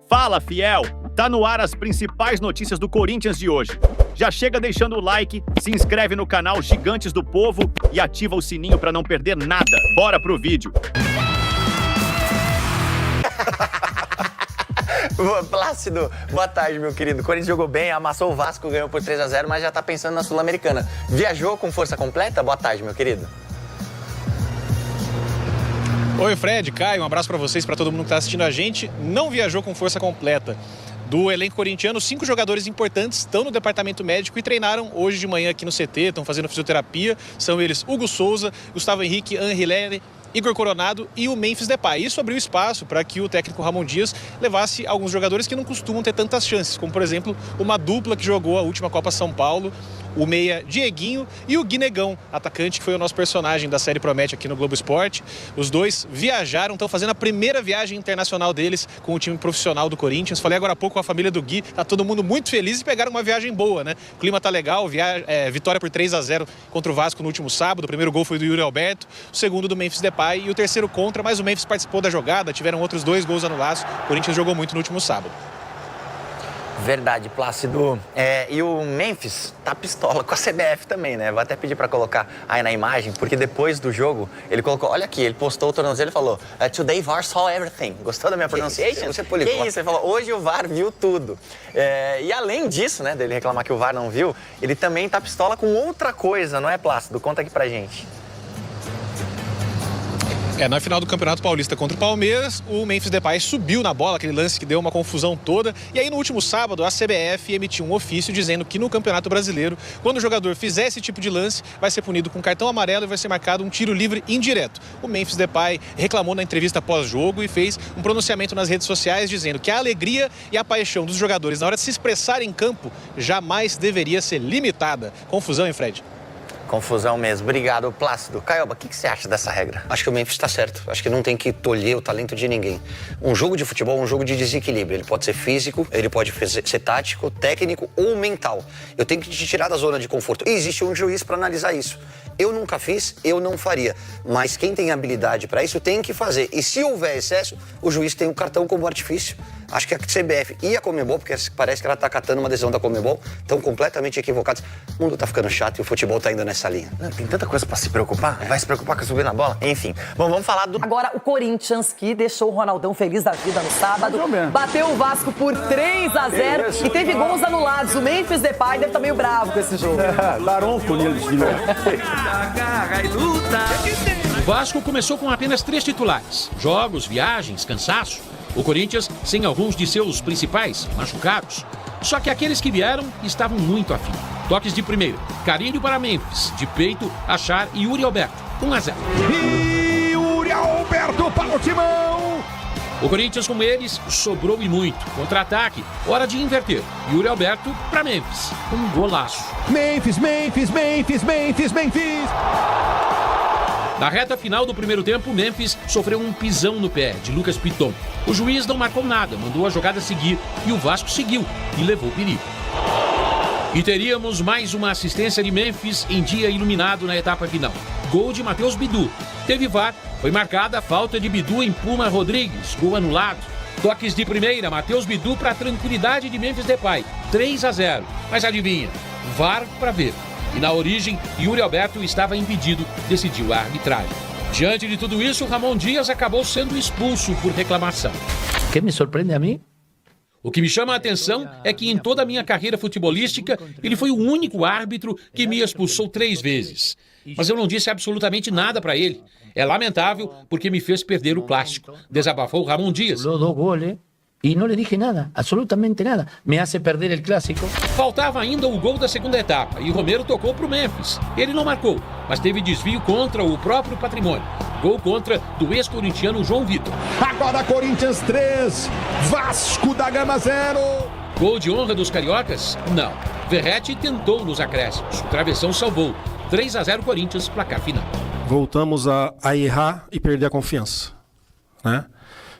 Fala, fiel! Tá no ar as principais notícias do Corinthians de hoje. Já chega deixando o like, se inscreve no canal Gigantes do Povo e ativa o sininho pra não perder nada. Bora pro vídeo! Plácido, boa tarde, meu querido. O Corinthians jogou bem, amassou o Vasco, ganhou por 3-0, mas já tá pensando na Sul-Americana. Viajou com força completa? Boa tarde, meu querido. Oi, Fred, Caio, um abraço pra vocês, pra todo mundo que tá assistindo a gente. Não viajou com força completa. Do elenco corintiano, 5 jogadores importantes estão no departamento médico e treinaram hoje de manhã aqui no CT, estão fazendo fisioterapia. São eles Hugo Souza, Gustavo Henrique, Anrilene, Igor Coronado e o Memphis Depay. Isso abriu espaço para que o técnico Ramon Dias levasse alguns jogadores que não costumam ter tantas chances, como, por exemplo, uma dupla que jogou a última Copa São Paulo, o meia Dieguinho e o Guinegão, atacante que foi o nosso personagem da série Promete aqui no Globo Esporte. Os dois viajaram, estão fazendo a primeira viagem internacional deles com o time profissional do Corinthians. Falei agora há pouco com a família do Gui, tá todo mundo muito feliz e pegaram uma viagem boa, né? O clima tá legal, vitória por 3-0 contra o Vasco no último sábado. O primeiro gol foi do Yuri Alberto, o segundo do Memphis Depay e o terceiro contra, mas o Memphis participou da jogada, tiveram outros 2 gols anulados. O Corinthians jogou muito no último sábado. Verdade, Plácido. E o Memphis tá pistola com a CBF também, né? Vou até pedir pra colocar aí na imagem, porque depois do jogo, ele colocou, olha aqui, ele postou o tornozelo e falou Today VAR saw everything. Gostou da minha pronunciation? Você Que isso? Ele falou, hoje o VAR viu tudo. E além disso, né, dele reclamar que o VAR não viu, ele também tá pistola com outra coisa, não é, Plácido? Conta aqui pra gente. Na final do Campeonato Paulista contra o Palmeiras, o Memphis Depay subiu na bola, aquele lance que deu uma confusão toda. E aí, no último sábado, a CBF emitiu um ofício dizendo que no Campeonato Brasileiro, quando o jogador fizer esse tipo de lance, vai ser punido com cartão amarelo e vai ser marcado um tiro livre indireto. O Memphis Depay reclamou na entrevista pós-jogo e fez um pronunciamento nas redes sociais dizendo que a alegria e a paixão dos jogadores na hora de se expressar em campo jamais deveria ser limitada. Confusão, hein, Fred? Confusão mesmo. Obrigado, Plácido. Caioba, o que você acha dessa regra? Acho que o Memphis está certo. Acho que não tem que tolher o talento de ninguém. Um jogo de futebol é um jogo de desequilíbrio. Ele pode ser físico, ele pode ser tático, técnico ou mental. Eu tenho que te tirar da zona de conforto. E existe um juiz para analisar isso. Eu nunca fiz, eu não faria. Mas quem tem habilidade para isso tem que fazer. E se houver excesso, o juiz tem o cartão como artifício. Acho que a CBF e a Conmebol, porque parece que ela está acatando uma decisão da Conmebol, estão completamente equivocados. O mundo está ficando chato e o futebol está indo nessa linha. Tem tanta coisa para se preocupar. Vai se preocupar com subir na bola? Enfim. Bom, vamos falar do... Agora, o Corinthians, que deixou o Ronaldão feliz da vida no sábado, bateu o Vasco por 3-0 e teve gols anulados. O Memphis Depay deve estar meio bravo com esse jogo. Laronco neles de novo. O Vasco começou com apenas 3 titulares. Jogos, viagens, cansaço. O Corinthians sem alguns de seus principais machucados. Só que aqueles que vieram estavam muito afim. Toques de primeiro. Carinho para Memphis. De peito, Achar e Yuri Alberto. 1-0. E Yuri Alberto para o timão. O Corinthians, com eles, sobrou e muito. Contra-ataque, hora de inverter. Yuri Alberto para Memphis. Um golaço. Memphis. Na reta final do primeiro tempo, Memphis sofreu um pisão no pé de Lucas Piton. O juiz não marcou nada, mandou a jogada seguir e o Vasco seguiu e levou perigo. E teríamos mais uma assistência de Memphis em dia iluminado na etapa final. Gol de Matheus Bidu. Teve VAR, foi marcada a falta de Bidu em Puma Rodrigues, gol anulado. Toques de primeira, Matheus Bidu para a tranquilidade de Memphis Depay, 3-0. Mas adivinha, VAR para ver. E na origem, Yuri Alberto estava impedido, decidiu a arbitragem. Diante de tudo isso, Ramon Dias acabou sendo expulso por reclamação. O que me surpreende a mim? O que me chama a atenção é que em toda a minha carreira futebolística, ele foi o único árbitro que me expulsou 3 vezes. Mas eu não disse absolutamente nada para ele. É lamentável porque me fez perder o clássico. Desabafou Ramon Dias. E não lhe dije nada, absolutamente nada. Me hace perder o clássico. Faltava ainda o gol da segunda etapa e Romero tocou para o Memphis. Ele não marcou, mas teve desvio contra o próprio Patrimônio. Gol contra do ex-corintiano João Vitor. Agora Corinthians 3, Vasco da Gama 0. Gol de honra dos cariocas? Não. Verratti tentou nos acréscimos. O travessão salvou. 3-0 Corinthians, placar final. Voltamos a errar e perder a confiança, né?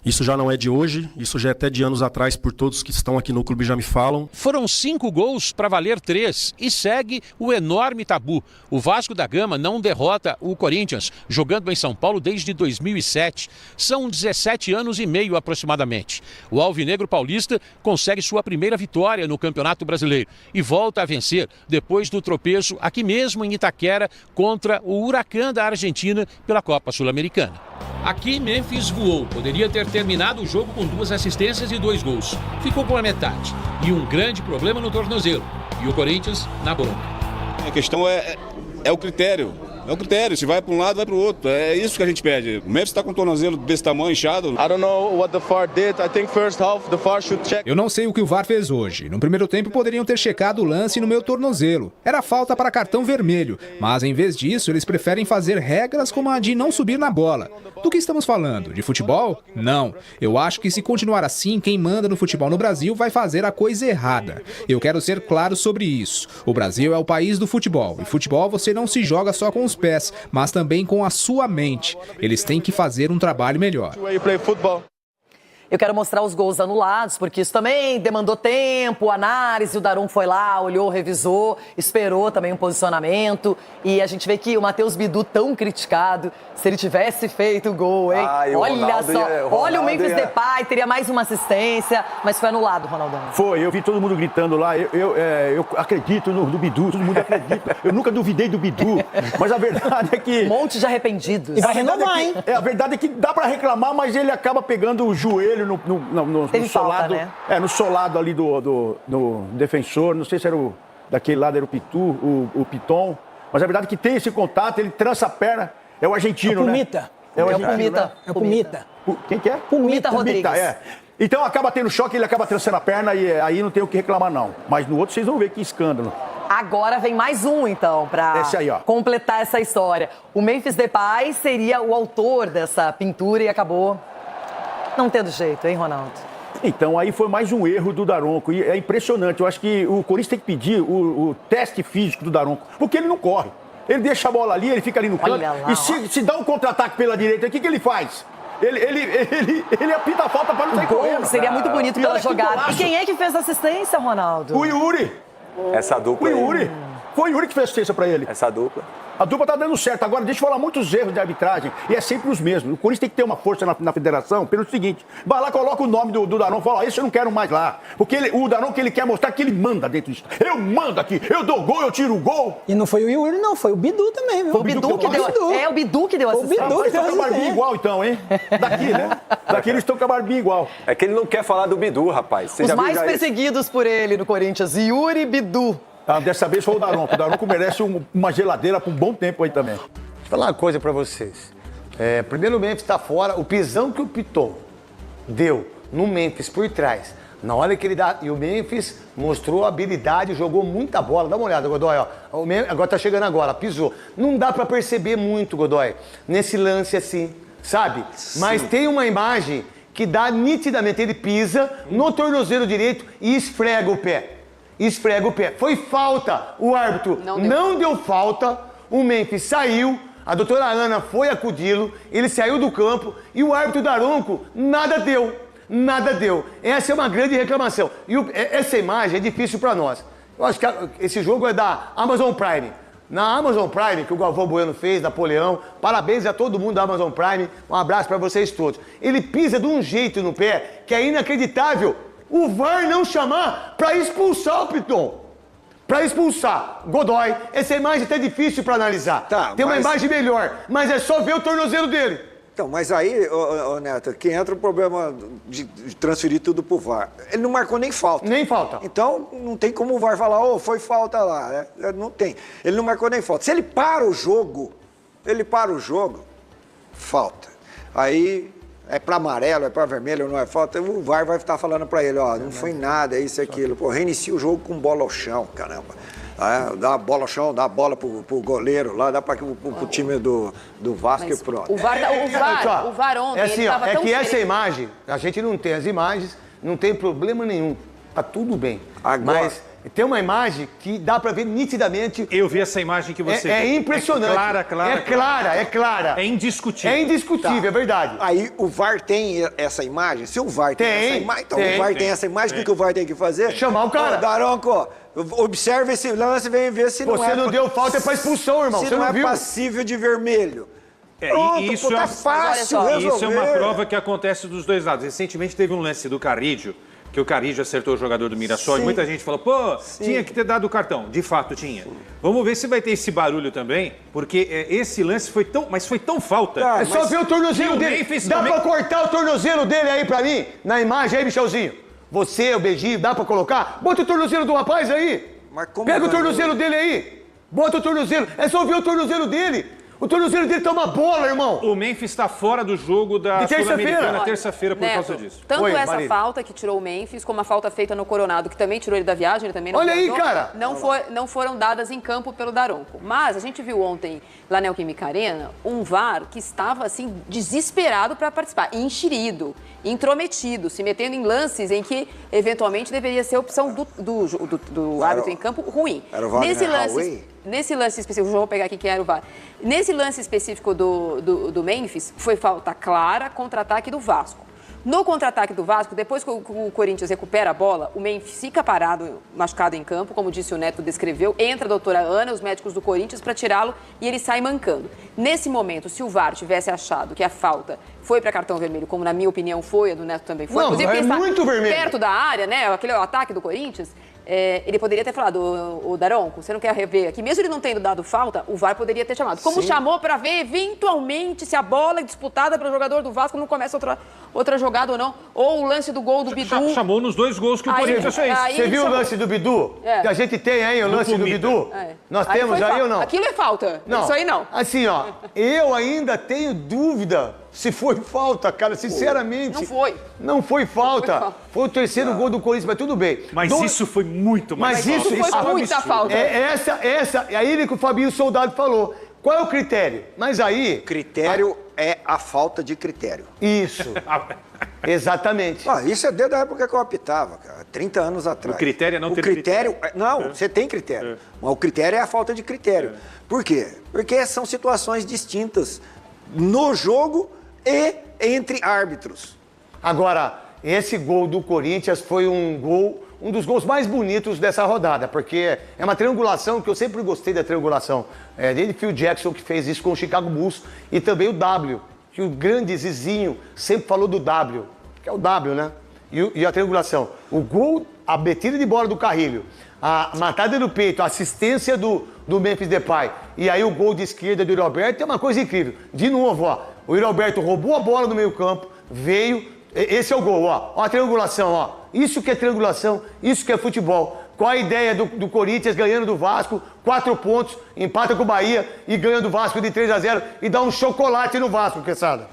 Isso já não é de hoje, isso já é até de anos atrás, por todos que estão aqui no clube já me falam. Foram 5 gols para valer 3 e segue o enorme tabu. O Vasco da Gama não derrota o Corinthians, jogando em São Paulo desde 2007. São 17 anos e meio aproximadamente. O Alvinegro Paulista consegue sua primeira vitória no Campeonato Brasileiro e volta a vencer depois do tropeço aqui mesmo em Itaquera contra o Huracan da Argentina pela Copa Sul-Americana. Aqui Memphis voou, poderia ter terminado o jogo com 2 assistências e 2 gols. Ficou com a metade e um grande problema no tornozelo. E o Corinthians na bronca. A questão é o critério. É o critério, se vai para um lado, vai para o outro. É isso que a gente pede. O Memphis está com o tornozelo desse tamanho, inchado. Eu não sei o que o VAR fez hoje. No primeiro tempo poderiam ter checado o lance no meu tornozelo. Era falta para cartão vermelho. Mas em vez disso, eles preferem fazer regras como a de não subir na bola. Do que estamos falando? De futebol? Não. Eu acho que se continuar assim, quem manda no futebol no Brasil vai fazer a coisa errada. Eu quero ser claro sobre isso. O Brasil é o país do futebol. E futebol você não se joga só com os pés, mas também com a sua mente. Eles têm que fazer um trabalho melhor. Eu quero mostrar os gols anulados, porque isso também demandou tempo, análise. O Daronco foi lá, olhou, revisou, esperou também um posicionamento. E a gente vê que o Matheus Bidu, tão criticado, se ele tivesse feito o gol, hein? Olha só, olha o Memphis Depay, teria mais uma assistência, mas foi anulado, Ronaldão. Foi, eu vi todo mundo gritando lá, eu acredito no Bidu, todo mundo acredita. Eu nunca duvidei do Bidu, mas a verdade é que... Um monte de arrependidos. E vai renovar, hein? A verdade é que dá pra reclamar, mas ele acaba pegando o joelho no solado, né? No solado ali do defensor, não sei se era daquele lado, era o Pitu, o Piton, mas a verdade é que tem esse contato, ele trança a perna, é o argentino, né? É o Pumita. É o Pumita. Quem que é? Pumita Rodrigues. É. Então acaba tendo choque, ele acaba trançando a perna e aí não tem o que reclamar não, mas no outro vocês vão ver que escândalo. Agora vem mais um, então, para completar essa história. O Memphis Depay seria o autor dessa pintura e acabou não tendo jeito, hein, Ronaldo? Então, aí foi mais um erro do Daronco. E é impressionante. Eu acho que o Corinthians tem que pedir o teste físico do Daronco, porque ele não corre. Ele deixa a bola ali, ele fica ali no canto. Lá, e se dá um contra-ataque pela direita, o que ele faz? Ele apita a falta para não sair correndo. Seria muito bonito pela jogada. E quem é que fez a assistência, Ronaldo? O Yuri. Essa dupla. O Yuri. Foi o Yuri que fez assistência para ele. Essa dupla. A dupla tá dando certo. Agora, deixa eu falar muitos erros de arbitragem. E é sempre os mesmos. O Corinthians tem que ter uma força na federação pelo seguinte. Vai lá, coloca o nome do Daronco e fala, esse eu não quero mais lá. Porque o Daronco, ele quer mostrar que ele manda dentro disso. Eu mando aqui, eu dou gol, eu tiro o gol. E não foi o Yuri, não. Foi o Bidu também, viu? Foi o Bidu que deu. É o Bidu que deu assistência. O Bidu que deu assistência. Eles estão com a barbinha igual, então, hein? Daqui, né? Daqui eles estão com a barbinha igual. É que ele não quer falar do Bidu, rapaz. Os mais perseguidos por ele no Corinthians, Yuri e Bidu. Dessa vez foi o Daronco. O Daronco merece uma geladeira por um bom tempo aí também. Deixa eu falar uma coisa pra vocês. Primeiro o Memphis tá fora, o pisão que o Piton deu no Memphis por trás. Na hora que ele dá... E o Memphis mostrou habilidade, jogou muita bola. Dá uma olhada, Godoy, ó. Agora tá chegando agora, pisou. Não dá pra perceber muito, Godoy, nesse lance assim, sabe? Sim. Mas tem uma imagem que dá nitidamente. Ele pisa no tornozelo direito e esfrega o pé. Esfrega o pé. Foi falta. O árbitro não deu falta. O Memphis saiu. A doutora Ana foi acudi-lo. Ele saiu do campo. E o árbitro Daronco nada deu. Nada deu. Essa é uma grande reclamação. E essa imagem é difícil para nós. Eu acho que esse jogo é da Amazon Prime. Na Amazon Prime, que o Galvão Bueno fez, Napoleão. Parabéns a todo mundo da Amazon Prime. Um abraço para vocês todos. Ele pisa de um jeito no pé que é inacreditável. O VAR não chamar para expulsar o Piton. Para expulsar. Godoy, essa imagem é até difícil para analisar. Tem uma imagem melhor, mas é só ver o tornozelo dele. Então, mas aí, Neto, que entra o problema de transferir tudo pro VAR. Ele não marcou nem falta. Nem falta. Então, não tem como o VAR falar, foi falta lá. Né? Não tem. Ele não marcou nem falta. Se ele para o jogo, falta. Aí... é para amarelo, é para vermelho, não é falta. O VAR vai estar falando para ele, não foi nada, é isso, aquilo. Pô, reinicia o jogo com bola ao chão, caramba. Dá a bola ao chão, dá a bola pro goleiro lá, dá pro time do Vasco e pronto. O VAR ontem, assim, ele tava é tão que essa feio. imagem, a gente não tem as imagens, não tem problema nenhum. Tá tudo bem. Agora... Mas tem uma imagem que dá pra ver nitidamente. Eu vi essa imagem que você É impressionante. É clara. É indiscutível. É indiscutível, é verdade. Aí o VAR tem essa imagem? Se o VAR tem essa imagem, então o VAR tem essa imagem, o que o VAR tem que fazer? Chamar o cara. Daronco, observe esse lance e vem ver se não Você não deu falta, é pra expulsão, irmão. Se Você não não é viu? passível de vermelho. Pronto, isso tá fácil resolver. Isso é uma prova que acontece dos dois lados. Recentemente teve um lance do Carrídio, que o Carrídio acertou o jogador do Mirassol, e muita gente falou, pô, tinha que ter dado o cartão. De fato, tinha. Sim. Vamos ver se vai ter esse barulho também, porque esse lance foi tão falta. É só ver o tornozelo dele. Dá pra cortar o tornozelo dele aí pra mim? Na imagem aí, Michelzinho. Você, o Beijinho, dá pra colocar? Bota o tornozelo do rapaz aí. Pega o tornozelo dele aí. Bota o tornozelo. É só ver o tornozelo dele. O tornozelo dele tá uma bola, irmão. O Memphis está fora do jogo da Sul-Americana terça-feira por causa disso. Tanto essa falta que tirou o Memphis, como a falta feita no Coronado, que também tirou ele da viagem, ele também não Olha viajou, aí, cara! Não foram dadas em campo pelo Daronco. Mas a gente viu ontem, lá na Neoquímica Arena, um VAR que estava, assim, desesperado para participar, enxerido, intrometido, se metendo em lances em que, eventualmente, deveria ser a opção do árbitro em campo ruim. Era o VAR Nesse lance específico, vou pegar aqui quem era o VAR. Nesse lance específico do Memphis, foi falta clara, contra-ataque do Vasco. No contra-ataque do Vasco, depois que o Corinthians recupera a bola, o Memphis fica parado, machucado em campo, como disse o Neto, descreveu, entra a doutora Ana, os médicos do Corinthians, para tirá-lo e ele sai mancando. Nesse momento, se o VAR tivesse achado que a falta foi para cartão vermelho, como na minha opinião foi, a do Neto também foi, não, inclusive é muito vermelho. Perto da área, né, aquele ataque do Corinthians, ele poderia ter falado, o Daronco, você não quer rever aqui? Mesmo ele não tendo dado falta, o VAR poderia ter chamado. Como chamou para ver, eventualmente, se a bola é disputada pelo jogador do Vasco não começa outra jogada ou não. Ou o lance do gol do Bidu. Chamou nos dois gols que o Corinthians fez. Você viu o lance do Bidu? Que a gente tem aí, o lance do Bidu? Nós temos aí ou não? Aquilo é falta. Não. Isso aí não. Assim, ó, eu ainda tenho dúvida se foi falta, cara, sinceramente. Não foi. Não foi falta. Foi o terceiro gol do Corinthians, mas tudo bem. Mas isso foi muito mais falta. Mas isso foi muita falta. Aí que o Fabinho Soldado falou. Qual é o critério? Mas aí... Critério é a falta de critério. Isso. Exatamente. Isso é desde a época que eu apitava, cara. 30 anos atrás. O critério é não ter critério. Não, você tem critério. Mas o critério é a falta de critério. Por quê? Porque são situações distintas no jogo e entre árbitros. Agora, esse gol do Corinthians foi um dos gols mais bonitos dessa rodada, porque é uma triangulação que eu sempre gostei da triangulação. Desde Phil Jackson, que fez isso com o Chicago Bulls, e também o W, que o grande Zizinho sempre falou do W, que é o W, né? E a triangulação. O gol, a batida de bola do Carrilho, a matada no peito, a assistência do Memphis Depay, e aí o gol de esquerda do Yuri Alberto é uma coisa incrível. De novo, ó, o Yuri Alberto roubou a bola no meio campo, veio, esse é o gol, ó a triangulação, ó. Isso que é triangulação, isso que é futebol. Qual a ideia do Corinthians ganhando do Vasco, 4 pontos, empata com o Bahia e ganha do Vasco de 3-0 e dá um chocolate no Vasco, Quesada.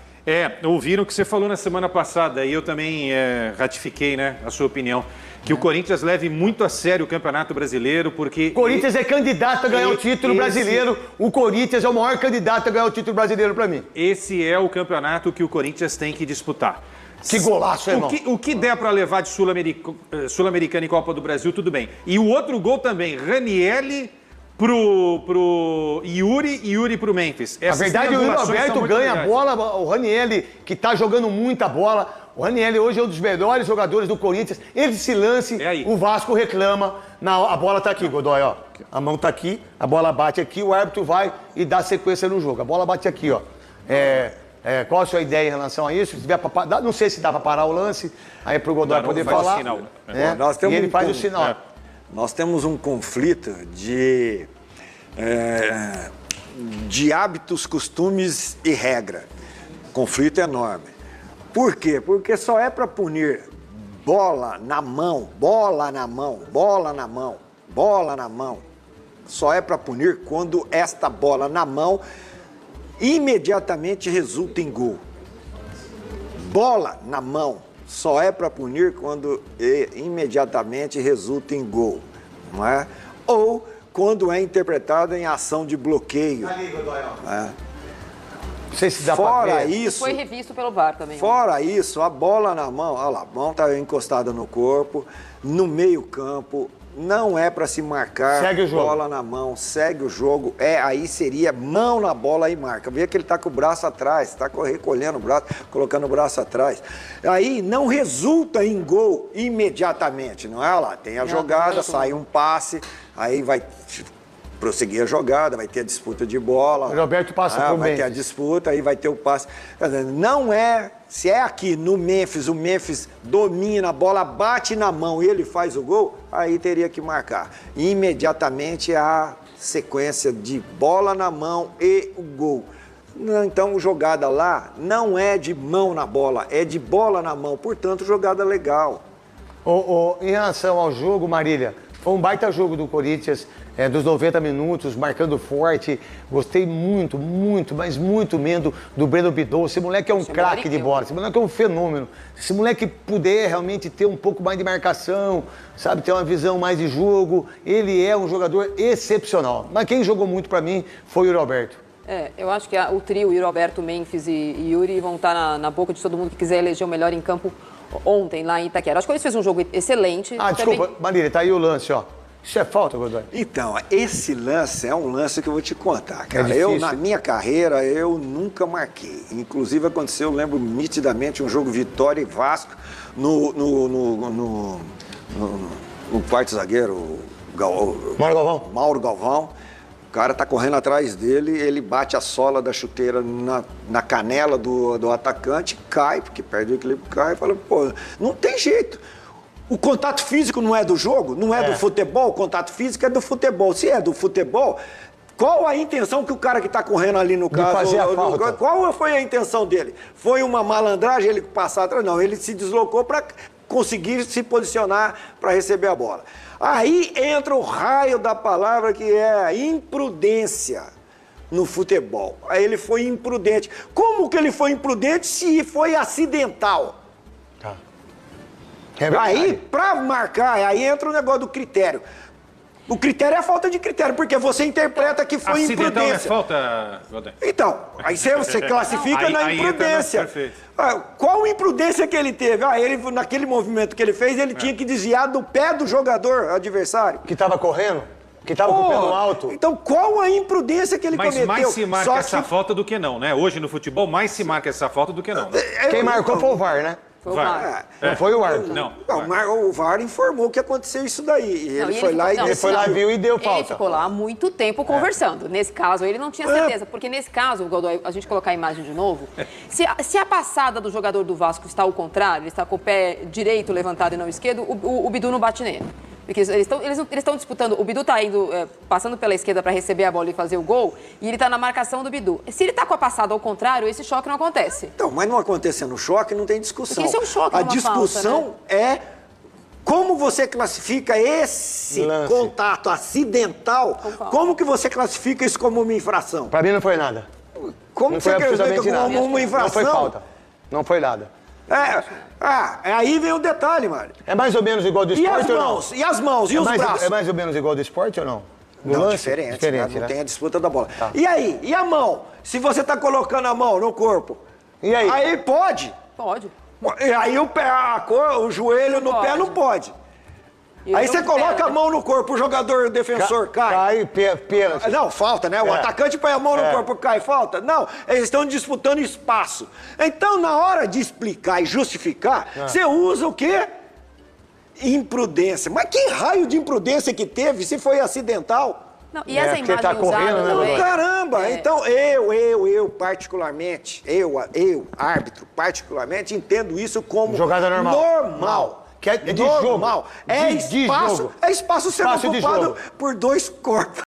Ouviram o que você falou na semana passada e eu também ratifiquei, né, a sua opinião. Que o Corinthians leve muito a sério o Campeonato Brasileiro, porque... O Corinthians é candidato a ganhar o título brasileiro. O Corinthians é o maior candidato a ganhar o título brasileiro pra mim. Esse é o campeonato que o Corinthians tem que disputar. Que golaço, irmão. O que der pra levar de Sul-Americana e Copa do Brasil, tudo bem. E o outro gol também, Ranieri pro Yuri e Yuri pro Memphis. Na verdade, o Yuri Alberto ganha a bola, o Ranieri, que tá jogando muita bola. O Ranieri hoje é um dos melhores jogadores do Corinthians. Ele se lance, o Vasco reclama. A bola tá aqui, Godoy, ó. A mão tá aqui, a bola bate aqui, o árbitro vai e dá sequência no jogo. A bola bate aqui, ó. Qual a sua ideia em relação a isso? Se tiver não sei se dá para parar o lance, aí pro Godoy poder falar. Sinal, né? E ele faz o sinal. Nós temos um conflito de hábitos, costumes e regra. Conflito enorme. Por quê? Porque só é para punir bola na mão, bola na mão, bola na mão, bola na mão. Só é para punir quando esta bola na mão imediatamente resulta em gol. Bola na mão só é para punir quando imediatamente resulta em gol, não é? Ou quando é interpretado em ação de bloqueio. Não sei se dá Fora pra ver. isso, Foi revisto pelo VAR também. fora isso, a bola na mão, olha lá, a mão tá encostada no corpo, no meio campo, não é para se marcar. Segue o jogo. Bola na mão, segue o jogo. Aí seria mão na bola e marca. Vê que ele tá com o braço atrás, tá recolhendo o braço, colocando o braço atrás. Aí não resulta em gol imediatamente, não é? Olha lá, tem a jogada, sai um passe, aí vai prosseguir a jogada, vai ter a disputa de bola. O Roberto passa pro vai Memphis. ter a disputa, aí vai ter o passe. Não é, se é aqui no Memphis, o Memphis domina, a bola bate na mão e ele faz o gol, aí teria que marcar. Imediatamente a sequência de bola na mão e o gol. Então, jogada lá não é de mão na bola, é de bola na mão, portanto, jogada legal. Em relação ao jogo, Marília, foi um baita jogo do Corinthians, dos 90 minutos, marcando forte. Gostei muito, mas muito mesmo do Breno Bidot. Esse moleque é um craque de bola, esse moleque é um fenômeno. Se esse moleque puder realmente ter um pouco mais de marcação, sabe, ter uma visão mais de jogo, ele é um jogador excepcional. Mas quem jogou muito pra mim foi o Roberto. Eu acho que o trio, Roberto, Memphis e Yuri, vão estar na boca de todo mundo que quiser eleger o melhor em campo ontem, lá em Itaquera. Acho que eles fez um jogo excelente. Desculpa, Marília, tá aí o lance, ó. Isso é falta, Godoy? Então, esse lance é um lance que eu vou te contar, cara. difícil. Na minha carreira, eu nunca marquei. Inclusive, aconteceu, eu lembro nitidamente, um jogo Vitória e Vasco no quarto zagueiro, Mauro Galvão. O cara tá correndo atrás dele, ele bate a sola da chuteira na canela do atacante, cai, porque perde o equilíbrio, cai e fala, pô, não tem jeito. O contato físico não é do jogo, não é do futebol, o contato físico é do futebol. Se é do futebol, qual a intenção que o cara que está correndo ali no caso... fazer a falta. Qual foi a intenção dele? Foi uma malandragem ele passar atrás? Não, ele se deslocou para conseguir se posicionar para receber a bola. Aí entra o raio da palavra que é a imprudência no futebol. Aí ele foi imprudente. Como que ele foi imprudente se foi acidental? Aí, para marcar, aí entra o negócio do critério. O critério é a falta de critério, porque você interpreta que foi acidental imprudência. Não é falta, Godoy? Então, aí você classifica na imprudência. Perfeito. Qual imprudência que ele teve? Ele, naquele movimento que ele fez, ele tinha que desviar do pé do jogador adversário. Que estava correndo? Que estava com o pé no alto? Então, qual a imprudência que ele cometeu? Mas mais se marca essa falta do que não, né? Hoje no futebol, mais se marca essa falta do que não. Né? Quem marcou foi o VAR, né? Foi o VAR. Não foi o árbitro. Não. O VAR informou que aconteceu isso daí. E ele foi lá e viu e deu falta. Ele ficou lá há muito tempo conversando. Nesse caso, ele não tinha certeza. Porque nesse caso, Godoy, a gente colocar a imagem de novo, se a passada do jogador do Vasco está ao contrário, ele está com o pé direito levantado e não esquerdo, o Bidu não bate nele. Porque eles estão disputando, o Bidu está indo, passando pela esquerda para receber a bola e fazer o gol, e ele está na marcação do Bidu. Se ele está com a passada ao contrário, esse choque não acontece. Então, mas não acontecendo choque, não tem discussão. Porque isso é um choque, a não é uma discussão falta, né? é como você classifica esse contato acidental, como que você classifica isso como uma infração? Pra mim não foi nada. Como não que você classifica como uma infração? Não foi falta. Não foi nada. Aí vem o detalhe, Mário. É mais ou menos igual do esporte ou não? E as mãos? E os braços? É mais ou menos igual do esporte ou não? Não, diferente, né? Não né? tem a disputa da bola. Tá. E aí? E a mão? Se você está colocando a mão no corpo, e aí? Aí pode? Pode. E aí o joelho no pé não pode. Aí você coloca a mão no corpo, o jogador, o defensor cai. Cai, pênalti. Não, falta, né? O atacante põe a mão no corpo, cai, falta. Não, eles estão disputando espaço. Então, na hora de explicar e justificar, você usa o quê? Imprudência. Mas que raio de imprudência que teve se foi acidental? Não, e essa imagem tá correndo, usada também... Caramba! Então, eu particularmente, eu, árbitro, particularmente, entendo isso como jogada normal. Que é de normal. jogo. É espaço sendo ocupado por dois corpos.